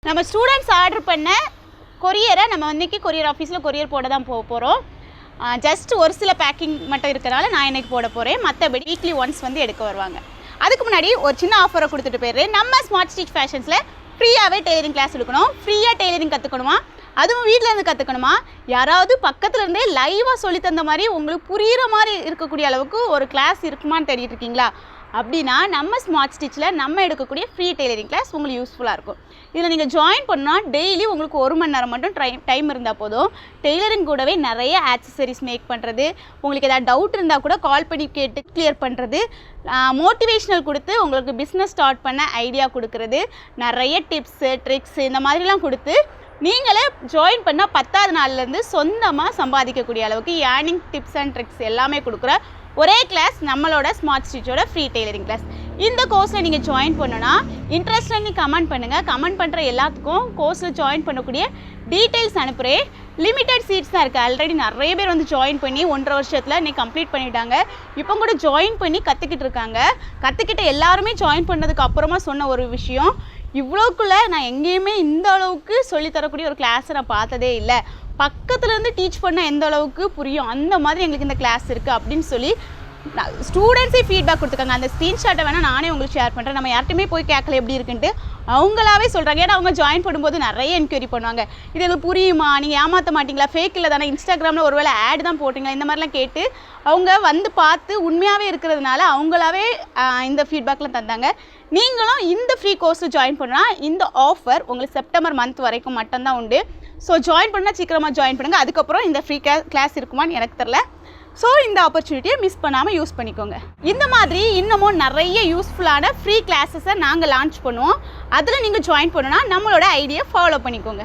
நம்ம students order பண்ண கொரியரை நம்ம இன்றைக்கி கொரியர் ஆஃபீஸில் கொரியர் போட தான் போகிறோம். ஜஸ்ட் ஒரு சில பேக்கிங் மட்டும் இருக்கிறனால நான் இன்றைக்கி போட போகிறேன். மற்றபடி வீக்லி ஒன்ஸ் வந்து எடுக்க வருவாங்க. அதுக்கு முன்னாடி ஒரு சின்ன ஆஃபரை கொடுத்துட்டு போயிடுறேன். நம்ம ஸ்மார்ட் ஸ்டிச் ஃபேஷன்ஸில் ஃப்ரீயாகவே டெய்லரிங் கிளாஸ் எடுக்கணும். ஃப்ரீயாக டெய்லரிங் கற்றுக்கணுமா, அதுவும் வீட்டில் இருந்து கற்றுக்கணுமா, யாராவது பக்கத்தில் இருந்தே லைவாக சொல்லி தந்த மாதிரி உங்களுக்கு புரிகிற மாதிரி இருக்கக்கூடிய அளவுக்கு ஒரு கிளாஸ் இருக்குமான்னு தேடிட்டு இருக்கீங்களா? அப்படின்னா நம்ம ஸ்மார்ட் ஸ்டிச்சில் நம்ம எடுக்கக்கூடிய ஃப்ரீ டெய்லரிங் கிளாஸ் உங்களுக்கு யூஸ்ஃபுல்லாக இருக்கும். இதில் நீங்கள் ஜாயின் பண்ணால் டெய்லி உங்களுக்கு 1 மணி நேரம் மட்டும் டைம் இருந்தால் போதும். டெய்லரிங் கூடவே நிறைய ஆக்சசரிஸ் மேக் பண்ணுறது, உங்களுக்கு ஏதாவது டவுட் இருந்தால் கூட கால் பண்ணி கேட்டு கிளியர் பண்ணுறது, மோட்டிவேஷ்னல் கொடுத்து உங்களுக்கு பிஸ்னஸ் ஸ்டார்ட் பண்ண ஐடியா கொடுக்குறது, நிறைய டிப்ஸு ட்ரிக்ஸு இந்த மாதிரிலாம் கொடுத்து நீங்களே ஜாயின் பண்ணால் 10வது நாள்லேருந்து சொந்தமாக சம்பாதிக்கக்கூடிய அளவுக்கு ஏர்னிங் டிப்ஸ் அண்ட் ட்ரிக்ஸ் எல்லாமே கொடுக்குற ஒரே கிளாஸ் நம்மளோட ஸ்மார்ட் ஸ்டிச்சோட ஃப்ரீ டெய்லரிங் கிளாஸ். இந்த கோர்ஸில் நீங்கள் ஜாயின் பண்ணணுன்னா இன்ட்ரெஸ்ட்னு கமெண்ட் பண்ணுங்கள். கமெண்ட் பண்ணுற எல்லாத்துக்கும் கோர்ஸில் ஜாயின் பண்ணக்கூடிய டீட்டெயில்ஸ் அனுப்புகிறேன். லிமிட்டட் சீட்ஸ் தான் இருக்குது. ஆல்ரெடி நிறைய பேர் வந்து ஜாயின் பண்ணி 1.5 வருஷத்தில் நீ கம்ப்ளீட் பண்ணிட்டாங்க. இப்போ கூட ஜாயின் பண்ணி கற்றுக்கிட்டு இருக்காங்க. கற்றுக்கிட்ட எல்லாருமே ஜாயின் பண்ணதுக்கு அப்புறமா சொன்ன ஒரு விஷயம், இவ்வளோக்குள்ளே நான் எங்கேயுமே இந்த அளவுக்கு சொல்லித்தரக்கூடிய ஒரு கிளாஸை நான் பார்த்ததே இல்லை. பக்கத்துலேருந்து டீச் பண்ண எந்த அளவுக்கு புரியும் அந்த மாதிரி எங்களுக்கு இந்த கிளாஸ் இருக்குது அப்படின்னு சொல்லி ஸ்டூடெண்ட்ஸே ஃபீட்பேக் கொடுத்துருக்காங்க. அந்த ஸ்க்ரீன்ஷாட்டை வேணால் நானே உங்களுக்கு ஷேர் பண்ணுறேன். நம்ம யார்ட்டுமே போய் கேட்கல எப்படி இருக்குன்ட்டு, அவங்களாவே சொல்கிறாங்க. ஏன்னா அவங்க ஜாயின் பண்ணும்போது நிறைய என்கொயரி பண்ணுவாங்க. இது எங்களுக்கு புரியுமா, நீங்கள் ஏமாற்ற மாட்டிங்களா, ஃபேக் இல்லை தானே, இன்ஸ்டாகிராமில் ஒரு வேளை ஆட் தான் போட்டிங்களா, இந்த மாதிரிலாம் கேட்டு அவங்க வந்து பார்த்து உண்மையாகவே இருக்கிறதுனால அவங்களாவே இந்த ஃபீட்பேக்லாம் தந்தாங்க. நீங்களும் இந்த ஃப்ரீ கோர்ஸில் ஜாயின் பண்ணால் இந்த ஆஃபர் உங்களுக்கு செப்டம்பர் மந்த் வரைக்கும் மட்டும்தான் உண்டு. ஸோ ஜாயின் பண்ணால் சீக்கிரமாக ஜாயின் பண்ணுங்கள். அதுக்கப்புறம் இந்த ஃப்ரீ கிளாஸ் இருக்குமான்னு எனக்கு தெரில. ஸோ இந்த ஆப்பர்ச்சுனிட்டியை மிஸ் பண்ணாமல் யூஸ் பண்ணிக்கோங்க. இந்த மாதிரி இன்னமும் நிறைய யூஸ்ஃபுல்லான ஃப்ரீ கிளாஸஸை நாங்கள் லான்ச் பண்ணுவோம். அதில் நீங்கள் ஜாயின் பண்ணணுன்னா நம்மளோட ஐடியை ஃபாலோ பண்ணிக்கோங்க.